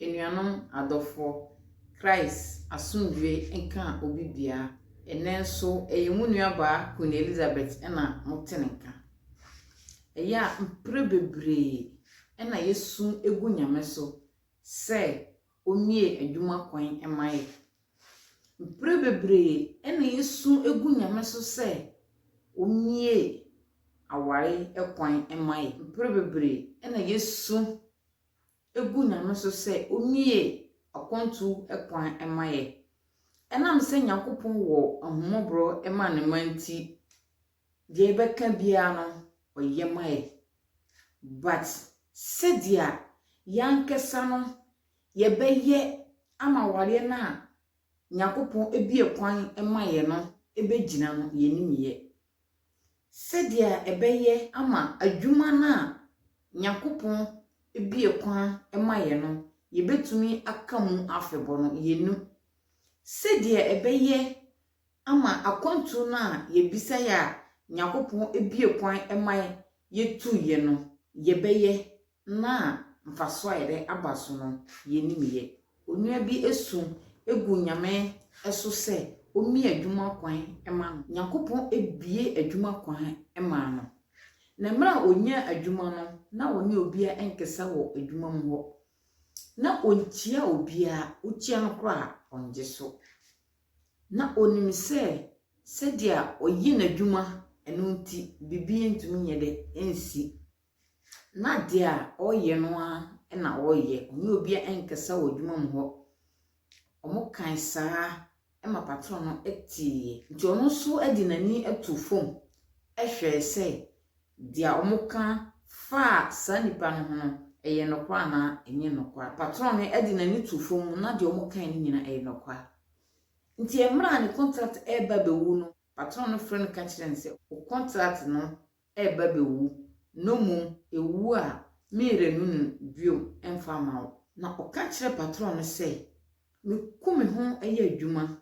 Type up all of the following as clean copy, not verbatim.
Enuanom adofo Christ asumdwe enka obibia enenso eyemu nuaba Queen Elizabeth na motenenka eya mpre bebre na yesu egu nyame so se omie adwuma kwan emaye mpre bebre na yesu egu nyame so se omie aware ekwan emaye mpre bebre na yesu egu nyame so se omie akontu ekwan emaye enam se Nyankopon wo ahomobro ema ne manti de beka bia no oyemaye but sedia yankesa no yebeye ama ware na Nyankopon ebie kwan emaye no ebegina no yenimiye sedia ebeye ama adwuma na Nyankopon ebie kwan emaye no yebetumi akamu afebo no yenu sedia ebeye ama akontu na yebisa ya Nyankopon ebie kwan emaye yetuye no yebeye na mfaso ayede abaso no yenimiye onua bi esu egu nyame eso se omi adwuma kwan ema no Nyankopon ebie adwuma kwan ema no na mra onya adwuma no na woni obia enkesa wo adwuma mu ho na ontia obia utia no kra onje so na onim se dia oyi na adwuma eno nti bibie ntumi nyede ensi na dia oye no a na oye onye obia enkesa wo adwuma mu ho omo kan saa ema patron no etie nti ono so adi nani atu fom ehwe se dia omuka fa sanipa no ho eye nokwa na enye nokwa patron no adi nani tu fom na dia omuka ni nyina eye nokwa nti emra ni contract eba bewu no patron no friend ka kire se o contract no eba bewu no mu ewu a mirenu bio emfa ma na o ka kire patron no se me kumi ho eye adwuma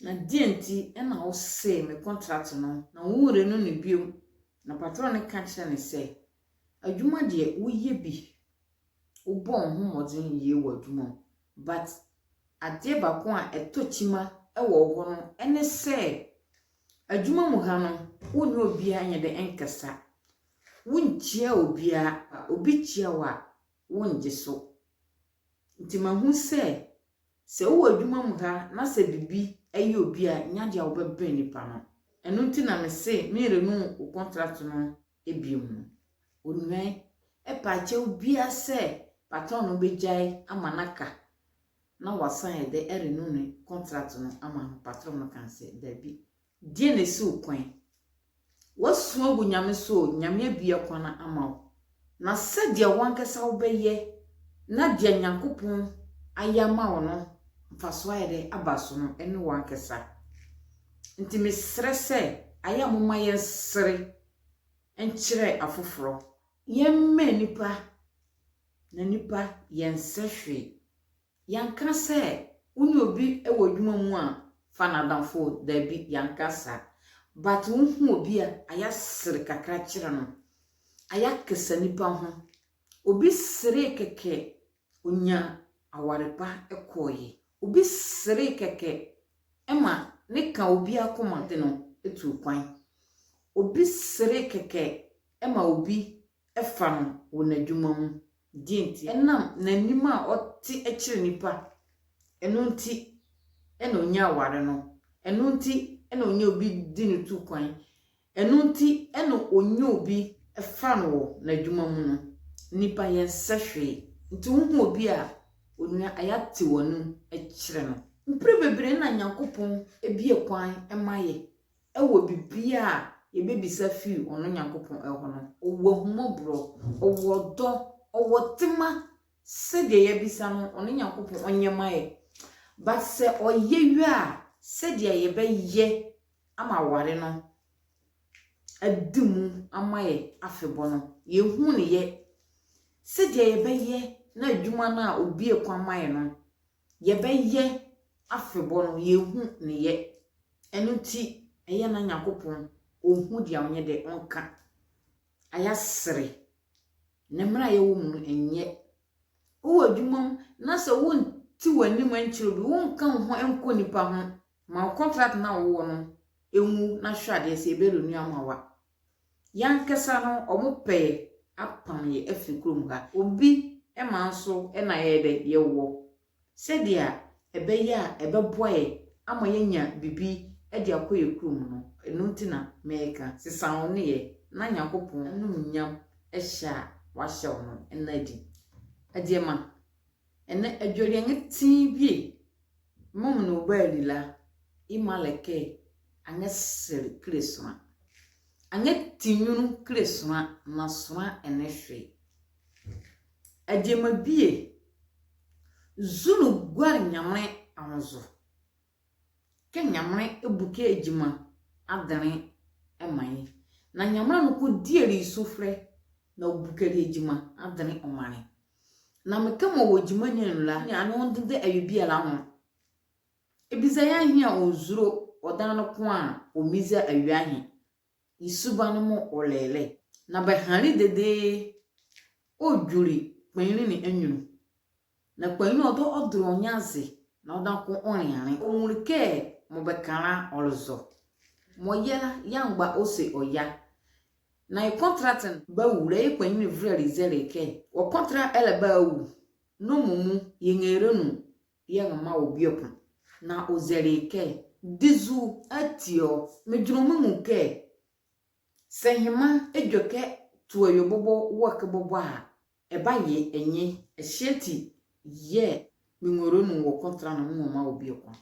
na dienti ena o se me contract no na wure no bio na patron ka kire ne se adwuma de woye bi wo bon ho modin ye wo adwuma but ade ba ko a etochima ewo ho no ene se adwuma mu ha no woni obi anya de enkasa wunchia obi chia wa wonje so ntima hu se wo adwuma mu ha na se bibi ayi obi a nya de obebe nipa no eno nti na me se mirenu o contract no ebiem onwen epache obi a se patron no bejai amanaka na wasan de erenu ne contract no ama patron no kan se dabi die na si okwan wasu ogu nyame so nyame bia kwana ama na se dia wankasa obeye na dia Nyankopon ayama wono mfaso ayede abaso no ene wankasa nti mesre se ayamoma yensere enkyere afoforo yemme nipa na nipa yensehwe yanka se uni obi ewo dwuma mu a fanadamfo dabi yankasa but unhu obi a ayasere kakra kire no ayakesa nipa ho obi sere keke onya awarepa ekoye obi sere keke ema ne ka obi akomante no etu kwan obi sere keke ema obi efa no wona dwuma mu dienti enam nanima oti ekire nipa eno nti eno onya aware no eno nti eno onya obi di ne tu kwan eno nti eno onya obi efa no na dwuma mu no nipa yensehwe nti hu obi a onua ayate wonu ekire no mpre bebre na Nyankopon ebie kwan emaye ewo bibia yebebisa fi ono Nyankopon eho no owo humobro owo do owo tema se de yebisa no ono Nyankopon onyemaye but se oyewi a se de yebeye ama ware no adimu amaye afebo no yehu ne ye se de yebeye na adwuma na obi ekwan maye no yebeye afebo no yehu ne ye eno ti eye na Nyankopon ohu dia onye de onka ayasere ne mra ye wo mu enye wo adwuma na se wo nti wani man chiro bi wo nka ho enko nipa ho ma contract na wo no enwu na hwade se ebelu nu amawa yankesa no omope apam ye afikrum ha obi e manso e na ye de ye wo se dia ebe ya ebe boye ama yenya bibi e de akoye krum no enu ntina meka sesa ne ye na nyakopon anu nyam e hya wa hye no enadi adiema ene adwori ngeti bi mom no ba lila imaleke angesere kresuma angetinunu kresuma na suma enehwe adiema bie zunu gwar nyamre anzo ke nyamre ebuke ejima adane eman na nyamra no ko dieri sofre na obukari ejima adane omane na mekamo wojima nyenla nya no ndede ayubi ala ho ebiza ya hia ozuro odan no ko a omiza awiahe isuba no mo olele na behari dede odwuri kwanri ni anwunu na kwanri odo odro nyaze na odan ko onyan omurike mo bekara olozo mo yangba ose oya na contracting ba wure kwanri vreli zereke o contract ele ba wu no mumu yengerenu yangma obiopon na ozereke dizu atio medwunomu ke sehima edwoke tuoyo bobo work bobo a eba ye enye eheti ye mingoronu wo contract no mu ma obiopon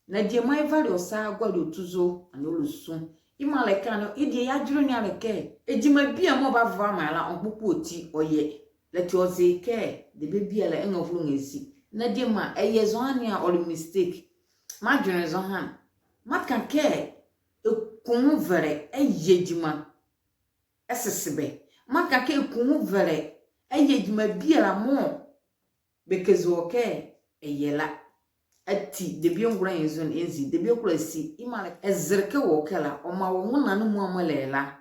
na die mai vale osa gwado tuzo anolusu imaleka no idie yadwuru ni aleke ejima bia mo ba va mala onpopo oti oye leti ozeke de bebia la engofulu ngesi na die ma eyezo ani a all mistake ma dwene zo han maka ke ekunu vere eyejima esesebe maka ke ekunu vere eyejima bia la mo bekezo oke eyela ati de biongura yezon enzi de biokura si imale ezerke wokela oma wona no mu amalela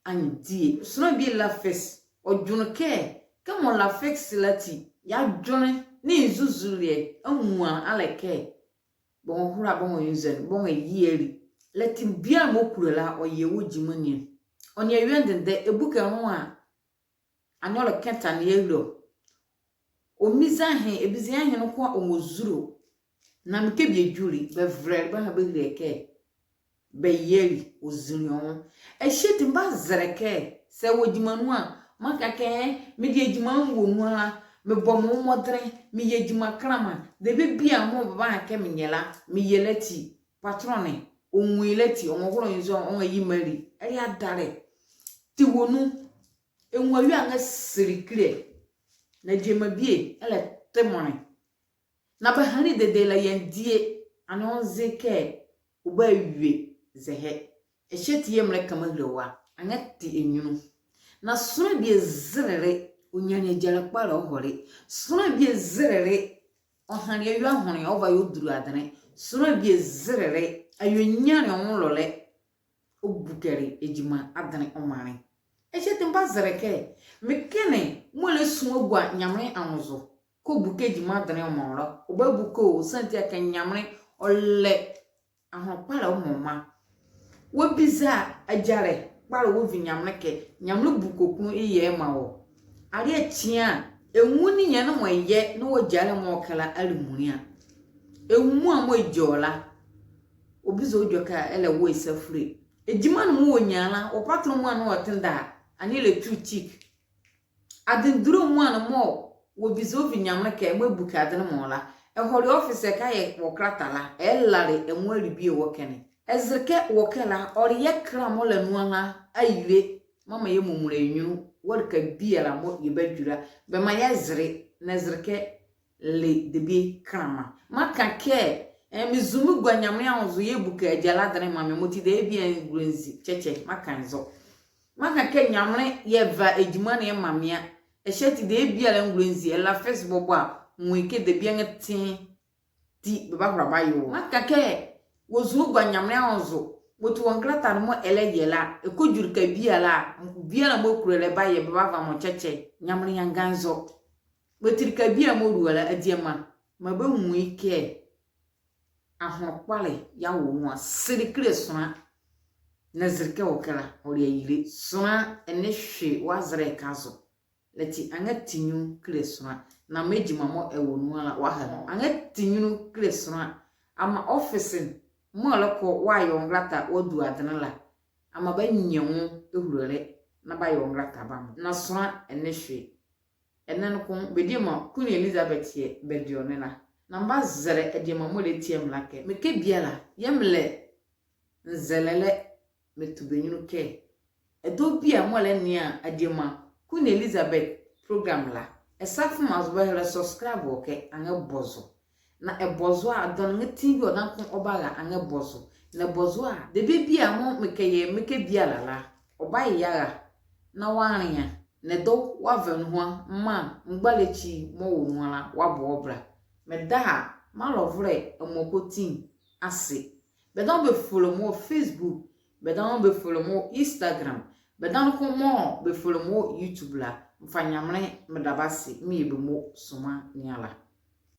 andi sno bi la fes odwunke kamo la fix lati ya dwone ni zuzulie amua aleke bon hura bon yezon bon yieri lati bia mo kurela oyewo jimani oni awendende ebuka ho a anyolo kenta na yelo omiza he ebizi ahe no ko omozuro na mkebie juri be vrel ba ha be leke be yeri ozunyo ehiti mba zereke se wodimanu a maka ke me die ejima wonu a me bomo modre me yejima krama de be bia mo ba ke me nyela me yelati patrone onwilati onworo yinzo on yi mari eri adare ti wonu enwawi anga sirikire na jema bie ele temone na bahari de la yendie anonze ke uba wiwe zehe eheti yemre kamagrewa angati enyunu na sura bi zerere onyane jara kpara ohore sura bi zerere ohane ayu ahone ova yoduru adane sura bi zerere ayonyane onlole obukere ejima adane omane eheti mba zereke mekene mole suogwa nyamre anzo ko buke ejima adane omoro obabuko santia ka nyamre ole ahon para omoma wobiza ajare para wo vinyamre ke nyamre bukokun iye ma wo ari achia enwuni nya no moye no wojare mo kala alimunia enwu a mo ejola obiza ojoka ele wo isafure ejima no mo wonyala o patro mo anu otenda ani le too cheek adinduro mo anu mo wobiza ovinyamre ke mo buka adene mo la ehori office ka ye wokratala elare enwari bi wokene ezreke wokela oriye kramo la nuala ayiwe mama ye mumure enyu worka biela mo yebadura be ma yezre nezreke le debi krama maka ke mizumu gwanyamre anzo ye buka ajala dane mama moti de bia ngrenzi cheche maka nzo maka ke nyamre ye va ejima na ye mamia eheti de bia la ngrenzi ela facebook a mwike de bia ngeti ti baba braba yo maka ke wozu gwanyamre anzo wotu wonkrata no mo eleyela ekojurka bia la mo kurele baye baba va mo cheche nyamre yanganzo wetirika bia moruala adiema mabe muike ahopale ya wo mu asirikre sona nazirke okala ori ayire sona ene hwe wazre kazo leti anga tinyu kresona na mejima mo ewo nuala waha anga tinyu kresona ama office mo lako wa yongrata odu adanala ama ba nyenwu ehurele na ba yongrata bam na sona ene hwe enen ko bedima kuni Elizabeth ye bedionela na mba zere edima mo le tiem lake meke biala yemle nzelele metubenyunu ke edo bia mo le nia adima kuni Elizabeth program la esafu mazba hele subscribe oke anga bozo na ebozo a don ngati bi odan ko obaga anga bozo na bozo a de bia mo meke biala la obaye yaga na wanya ne do waven ho ma ngbalechi mo wo nuala wabo obra meda ma lovre emokotin ase bedan be follow mo Facebook bedan be follow mo Instagram bedan ko mo be follow mo YouTube la mfanyamre medabase mi ebe mo soma niala